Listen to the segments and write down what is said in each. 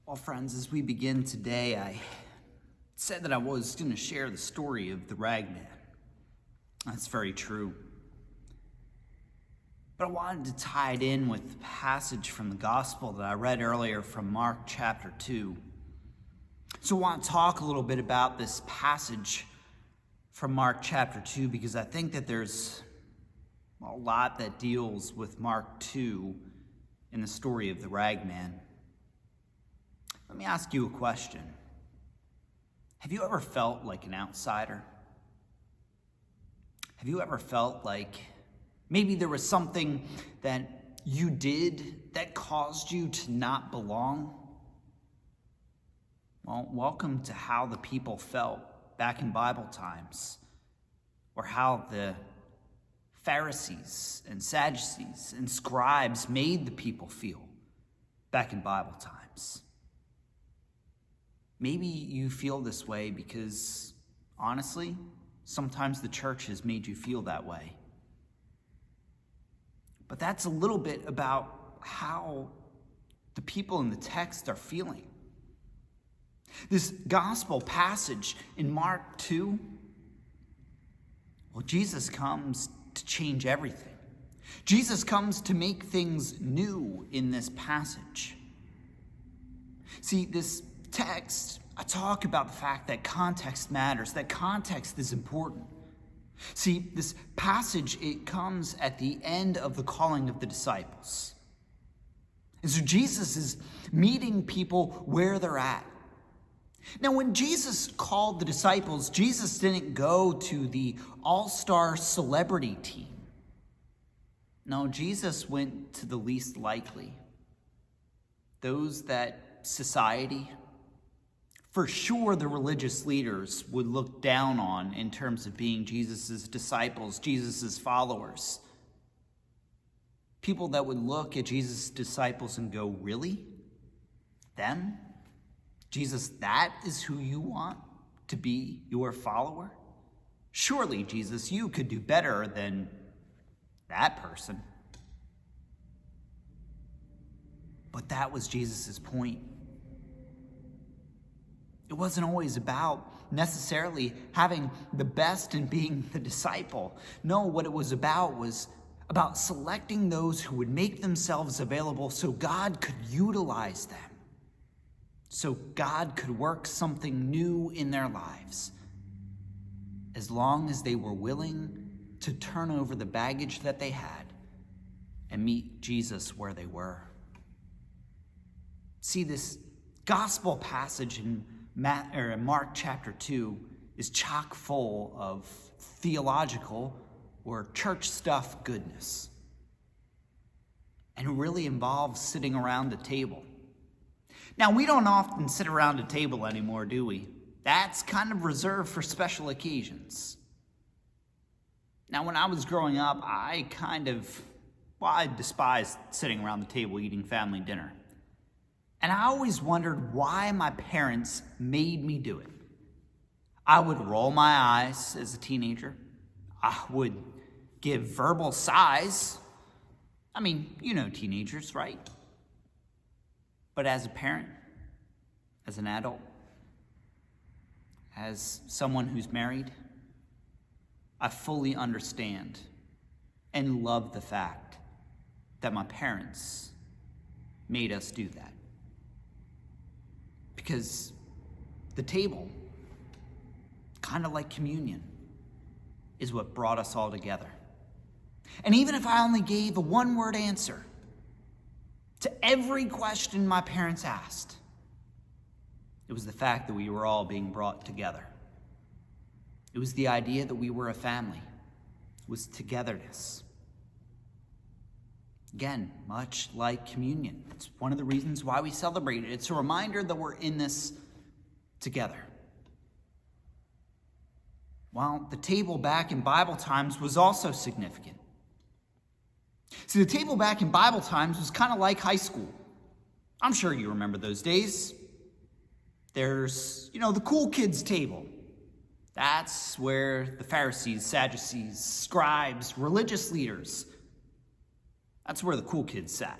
Well, friends, as we begin today, I said that I was going to share the story of the Ragman. That's very true. But I wanted to tie it in with the passage from the gospel that I read earlier from Mark chapter 2. So I want to talk a little bit about this passage from Mark chapter 2 because I think that there's a lot that deals with Mark 2 in the story of the Ragman. Let me ask you a question. Have you ever felt like an outsider? Have you ever felt like maybe there was something that you did that caused you to not belong? Well, welcome to how the people felt back in Bible times, or how the Pharisees and Sadducees and scribes made the people feel back in Bible times. Maybe you feel this way because, honestly, sometimes the church has made you feel that way. But that's a little bit about how the people in the text are feeling. This gospel passage in Mark 2, well, Jesus comes to change everything. Jesus comes to make things new in this passage. See, this text, I talk about the fact that context matters, that context is important. See, this passage, it comes at the end of the calling of the disciples. And so Jesus is meeting people where they're at. Now, when Jesus called the disciples, Jesus didn't go to the all-star celebrity team. No, Jesus went to the least likely. Those that society, for sure the religious leaders, would look down on in terms of being Jesus' disciples, Jesus' followers. People that would look at Jesus' disciples and go, really? Them? Jesus, that is who you want to be your follower? Surely, Jesus, you could do better than that person. But that was Jesus' point. It wasn't always about necessarily having the best and being the disciple. No, what it was about selecting those who would make themselves available so God could utilize them, so God could work something new in their lives, as long as they were willing to turn over the baggage that they had and meet Jesus where they were. See, this gospel passage in Mark chapter 2 is chock full of theological or church stuff goodness. And it really involves sitting around a table. Now, we don't often sit around a table anymore, do we? That's kind of reserved for special occasions. Now, when I was growing up, I despised sitting around the table eating family dinner. And I always wondered why my parents made me do it. I would roll my eyes as a teenager. I would give verbal sighs. I mean, you know teenagers, right? But as a parent, as an adult, as someone who's married, I fully understand and love the fact that my parents made us do that. Because the table, kind of like communion, is what brought us all together. And even if I only gave a one-word answer to every question my parents asked, it was the fact that we were all being brought together. It was the idea that we were a family. It was togetherness. Again, much like communion. It's one of the reasons why we celebrate it. It's a reminder that we're in this together. Well, the table back in Bible times was also significant. See, the table back in Bible times was kind of like high school. I'm sure you remember those days. There's, the cool kids table. That's where the Pharisees, Sadducees, scribes, religious leaders, that's where the cool kids sat.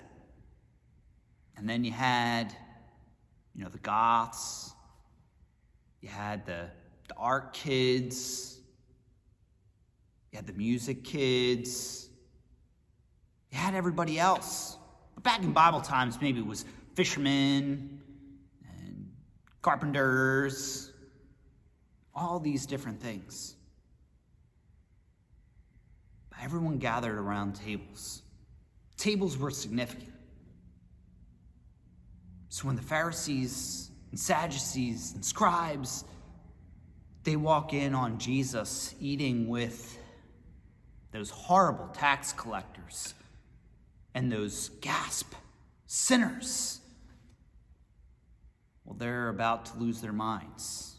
And then you had The goths. You had the art kids. You had the music kids. You had everybody else. But back in Bible times, maybe it was fishermen and carpenters, all these different things. But everyone gathered around tables. Tables were significant. So when the Pharisees and Sadducees and scribes, they walk in on Jesus eating with those horrible tax collectors and those sinners, well, they're about to lose their minds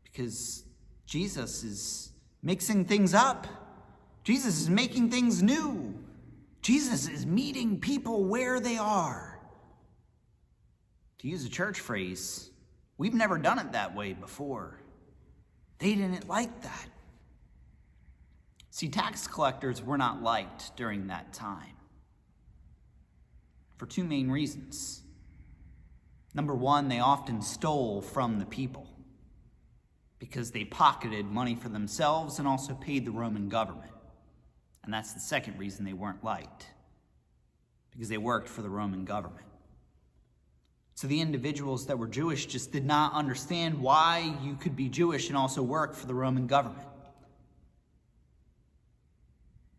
because Jesus is mixing things up. Jesus is making things new. Jesus is meeting people where they are. To use a church phrase, we've never done it that way before. They didn't like that. See, tax collectors were not liked during that time for two main reasons. Number one, they often stole from the people because they pocketed money for themselves and also paid the Roman government. And that's the second reason they weren't liked, because they worked for the Roman government. So the individuals that were Jewish just did not understand why you could be Jewish and also work for the Roman government.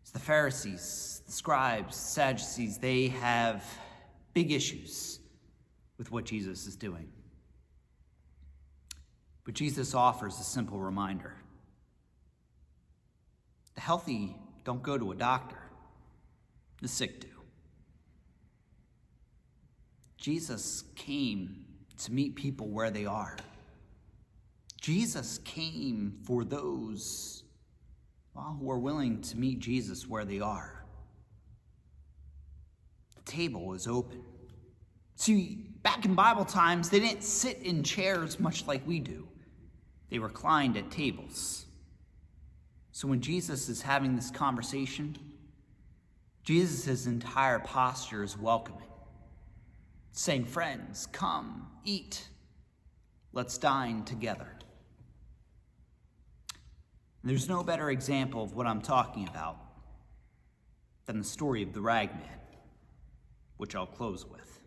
So the Pharisees, the scribes, the Sadducees, they have big issues with what Jesus is doing. But Jesus offers a simple reminder. The healthy don't go to a doctor. The sick do. Jesus came to meet people where they are. Jesus came for those who are willing to meet Jesus where they are. The table is open. See, back in Bible times, they didn't sit in chairs much like we do. They reclined at tables. So when Jesus is having this conversation, Jesus' entire posture is welcoming, saying, "Friends, come, eat. Let's dine together." And there's no better example of what I'm talking about than the story of the Ragman, which I'll close with.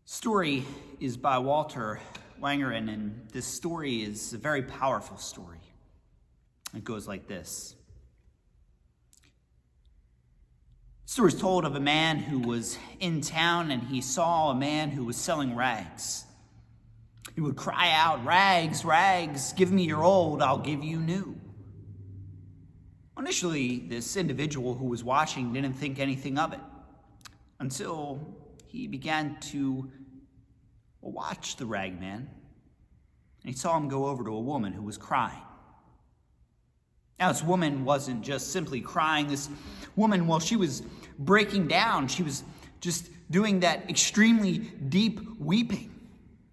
Story is by Walter Wangerin, and this story is a very powerful story. It goes like this. The story is told of a man who was in town and he saw a man who was selling rags. He would cry out, "Rags, rags, give me your old, I'll give you new." Initially, this individual who was watching didn't think anything of it until he began to watch the ragman, and he saw him go over to a woman who was crying. Now, this woman wasn't just simply crying. This woman, well, she was breaking down. She was just doing that extremely deep weeping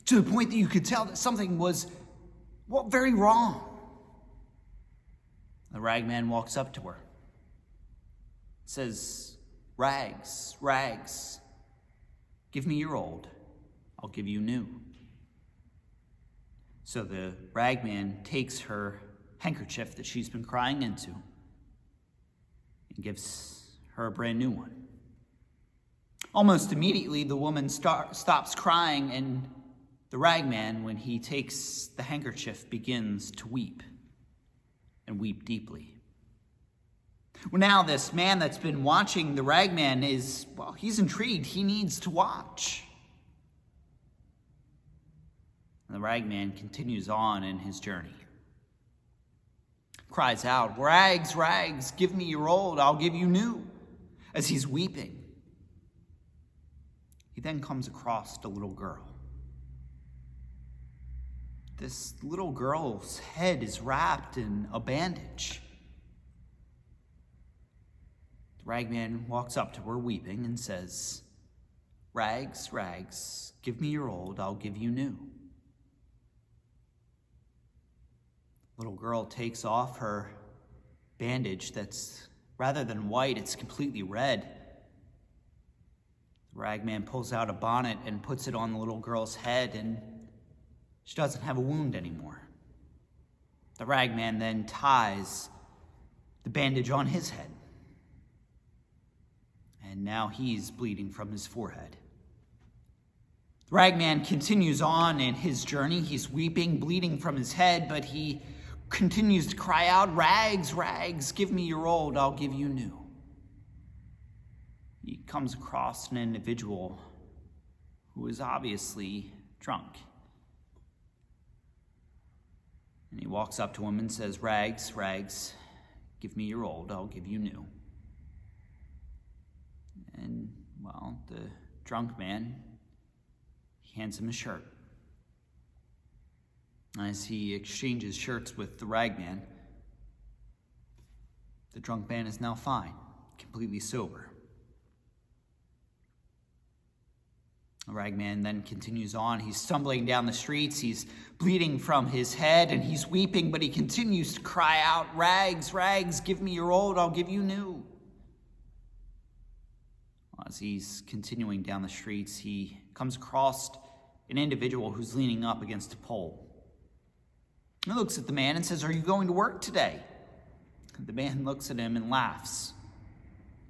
to the point that you could tell that something was, very wrong. The ragman walks up to her, says, "Rags, rags, give me your old, I'll give you new." So the ragman takes her handkerchief that she's been crying into and gives her a brand new one. Almost immediately, the woman stops crying, and the ragman, when he takes the handkerchief, begins to weep and weep deeply. Well, now this man that's been watching the ragman he's intrigued. He needs to watch. And the ragman continues on in his journey. Cries out, "Rags, rags, give me your old, I'll give you new," as he's weeping. He then comes across a little girl. This little girl's head is wrapped in a bandage. The ragman walks up to her weeping and says, "Rags, rags, give me your old, I'll give you new." Little girl takes off her bandage that's, rather than white, it's completely red. The ragman pulls out a bonnet and puts it on the little girl's head, and she doesn't have a wound anymore. The ragman then ties the bandage on his head, and now he's bleeding from his forehead. The ragman continues on in his journey. He's weeping, bleeding from his head, but he continues to cry out, "Rags, rags, give me your old, I'll give you new." He comes across an individual who is obviously drunk. And he walks up to him and says, "Rags, rags, give me your old, I'll give you new." And, well, the drunk man, he hands him a shirt. As he exchanges shirts with the ragman, the drunk man is now fine, completely sober. The ragman then continues on. He's stumbling down the streets. He's bleeding from his head, and he's weeping, but he continues to cry out, "Rags, rags, give me your old, I'll give you new." As he's continuing down the streets, he comes across an individual who's leaning up against a pole. He looks at the man and says, "Are you going to work today?" The man looks at him and laughs.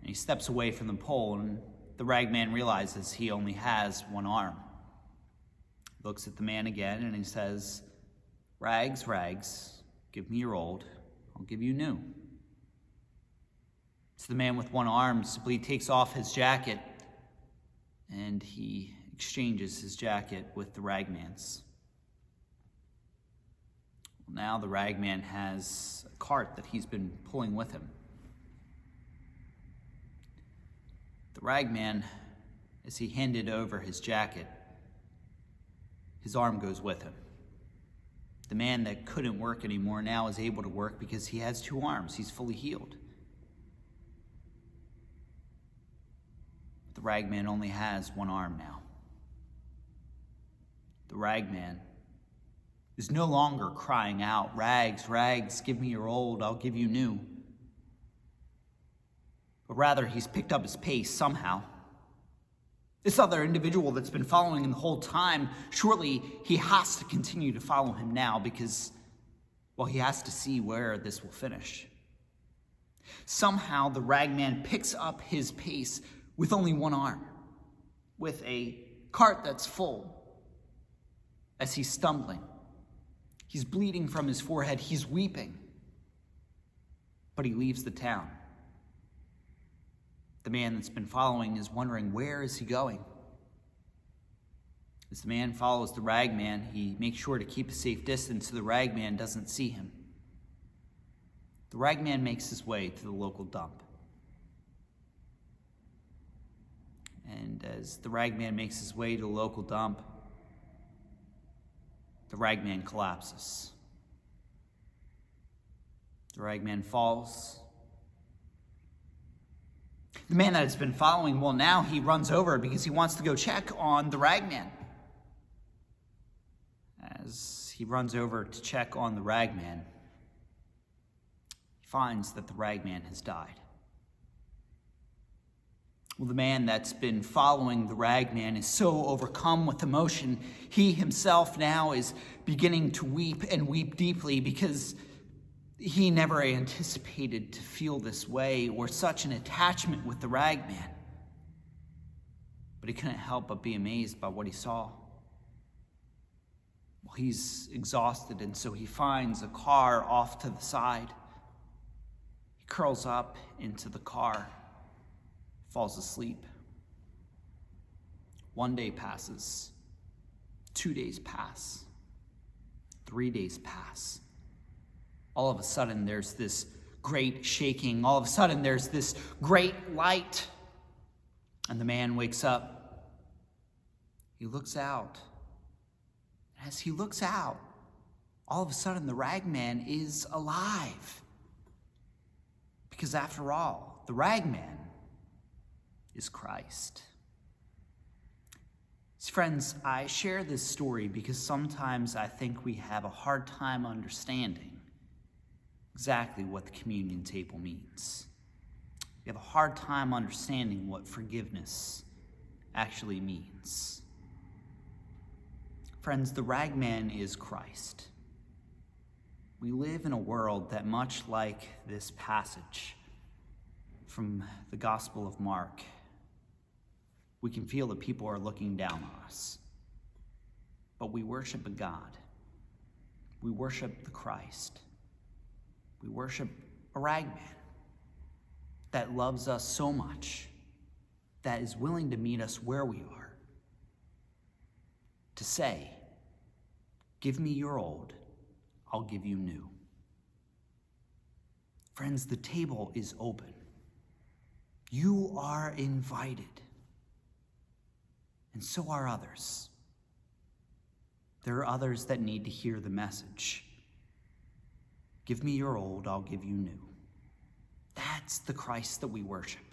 And he steps away from the pole, and the ragman realizes he only has one arm. He looks at the man again and he says, "Rags, rags, give me your old, I'll give you new." So the man with one arm simply takes off his jacket and he exchanges his jacket with the ragman's. Now the ragman has a cart that he's been pulling with him. The ragman, as he handed over his jacket, his arm goes with him. The man that couldn't work anymore now is able to work because he has two arms. He's fully healed. The ragman only has one arm now. The ragman is no longer crying out, "Rags, rags, give me your old, I'll give you new." But rather, he's picked up his pace somehow. This other individual that's been following him the whole time, surely he has to continue to follow him now because, well, he has to see where this will finish. Somehow, the ragman picks up his pace with only one arm, with a cart that's full. As he's stumbling, he's bleeding from his forehead, he's weeping, but he leaves the town. The man that's been following is wondering, where is he going? As the man follows the ragman, he makes sure to keep a safe distance so the ragman doesn't see him. The ragman makes his way to the local dump. And as the ragman makes his way to the local dump, the ragman collapses. The ragman falls. The man that has been following, well, now he runs over because he wants to go check on the ragman. As he runs over to check on the ragman, he finds that the ragman has died. Well, the man that's been following the ragman is so overcome with emotion, he himself now is beginning to weep and weep deeply because he never anticipated to feel this way or such an attachment with the ragman. But he couldn't help but be amazed by what he saw. Well, he's exhausted, and so he finds a car off to the side. He curls up into the car, falls asleep. 1 day passes. 2 days pass. 3 days pass. All of a sudden, there's this great shaking. All of a sudden, there's this great light. And the man wakes up. He looks out. As he looks out, all of a sudden, the ragman is alive. Because after all, the ragman is Christ. So friends, I share this story because sometimes I think we have a hard time understanding exactly what the communion table means. We have a hard time understanding what forgiveness actually means. Friends, the Ragman is Christ. We live in a world that, much like this passage from the Gospel of Mark, we can feel that people are looking down on us. But we worship a God. We worship the Christ. We worship a Ragman that loves us so much, that is willing to meet us where we are, to say, "Give me your old, I'll give you new." Friends, the table is open. You are invited, and so are others. There are others that need to hear the message. Give me your old, I'll give you new. That's the Christ that we worship.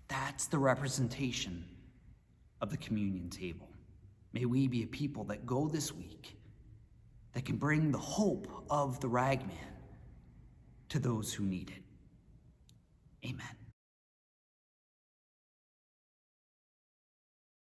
That's the representation of the communion table. May we be a people that go this week that can bring the hope of the Ragman to those who need it. Amen.